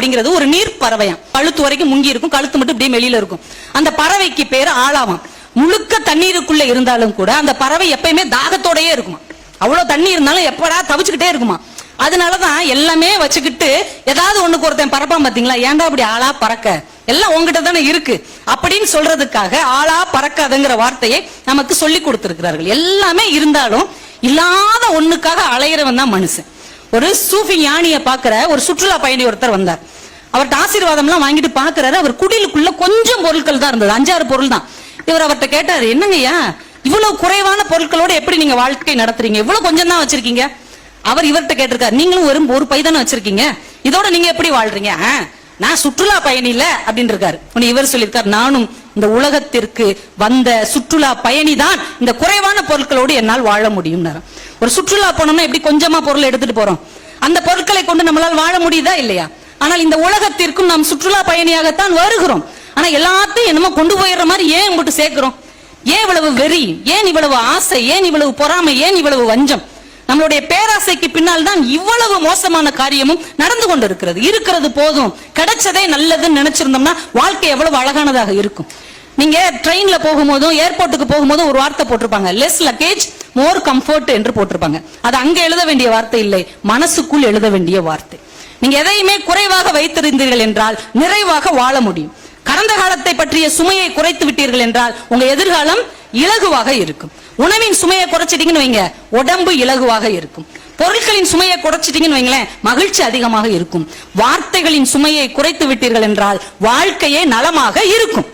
அப்படிங்கிறது ஒரு நீர் பறவையாம். கழுத்து வரைக்கும் முங்கி இருக்கும், கழுத்து மட்டும் இப்படியே வெளியில இருக்கும். அந்த பறவைக்கு பேரு ஆளாவாம். முழுக்க தண்ணீருக்குள்ள இருந்தாலும் கூட அந்த பறவை எப்பயுமே தாகத்தோடயே இருக்குமா. அவ்வளவு தண்ணி இருந்தாலும் எப்படா தவிச்சுக்கிட்டே இருக்குமா. அதனாலதான் எல்லாமே வச்சுக்கிட்டு ஏதாவது ஒண்ணுக்கு ஒருத்தன் பறப்பான் பாத்தீங்களா, ஏன்டா அப்படி ஆளா பறக்க, எல்லாம் உங்ககிட்ட தானே இருக்கு அப்படின்னு சொல்றதுக்காக ஆளா பறக்காதுங்கிற வார்த்தையை நமக்கு சொல்லி கொடுத்திருக்கிறார்கள். எல்லாமே இருந்தாலும் இல்லாத ஒண்ணுக்காக அலையிறவன் தான் மனுஷன். ஒரு சூஃபி ஞானிய பாக்குற ஒரு சுற்றுலா பயணி ஒருத்தர் வந்தார். அவர்கிட்ட ஆசீர்வாதம் எல்லாம் வாங்கிட்டு பாக்குறாரு. அவர் குடிலுக்குள்ள கொஞ்சம் பொருட்கள் தான் இருந்தது, 5-6 பொருள் தான். இவர் அவர்கிட்ட கேட்டாரு, என்னங்கய்யா இவ்வளவு குறைவான பொருட்களோட எப்படி நீங்க வாழ்க்கை நடத்துறீங்க, இவ்வளவு கொஞ்சம் தான் வச்சிருக்கீங்க. அவர் இவர்கிட்ட கேட்டிருக்காரு, நீங்களும் வெறும் ஒரு பை தானே வச்சிருக்கீங்க, இதோட நீங்க எப்படி வாழ்றீங்க. நான் சுற்றுலா பயணி இல்ல அப்படின்னு இருக்காரு. இவர் சொல்லியிருக்காரு, நானும் இந்த உலகத்திற்கு வந்த சுற்றுலா பயணி தான், இந்த குறைவான பொருட்களோடு என்னால் வாழ முடியும். ஒரு சுற்றுலா போனோம்னா எப்படி கொஞ்சமா பொருள் எடுத்துட்டு போறோம், அந்த பொருட்களை கொண்டு நம்மளால் வாழ முடியுதா இல்லையா. ஆனால் இந்த உலகத்திற்கும் நாம் சுற்றுலா பயணியாகத்தான் வருகிறோம். ஆனா எல்லாத்தையும் என்னமோ கொண்டு போயிடுற மாதிரி ஏன் போட்டு சேர்க்கிறோம். ஏன் இவ்வளவு வெறி, ஏன் இவ்வளவு ஆசை, ஏன் இவ்வளவு பொறாமை, ஏன் இவ்வளவு வஞ்சம். நம்மளுடைய பேராசைக்கு பின்னால் தான் இவ்வளவு மோசமான காரியமும் நடந்து கொண்டிருக்கிறது. இருக்கிறது போதும், கிடைச்சதே நல்லதுன்னு நினைச்சிருந்தோம்னா வாழ்க்கை எவ்வளவு அழகானதாக இருக்கும். நீங்க ட்ரெயின்ல போகும்போதும் ஏர்போர்ட்டுக்கு போகும்போதும் ஒரு வார்த்தை போட்டிருப்பாங்க, லெஸ் லக்கேஜ் மோர் கம்ஃபர்ட் என்று போட்டிருப்பாங்க. அது அங்க எழுத வேண்டிய வார்த்தை இல்லை, மனசுக்குள் எழுத வேண்டிய வார்த்தை. நீங்க எதையுமே குறைவாக வைத்திருந்தீர்கள் என்றால் நிறைவாக வாழ முடியும். கடந்த காலத்தை பற்றிய சுமையை குறைத்து விட்டீர்கள் என்றால் உங்க எதிர்காலம் இலகுவாக இருக்கும். உணவின் சுமையை குறைச்சிட்டீங்கன்னு வைங்க, உடம்பு இலகுவாக இருக்கும். பொருட்களின் சுமையை குறைச்சிட்டீங்கன்னு வைங்களேன், மகிழ்ச்சி அதிகமாக இருக்கும். வார்த்தைகளின் சுமையை குறைத்து விட்டீர்கள் என்றால் வாழ்க்கையே நலமாக இருக்கும்.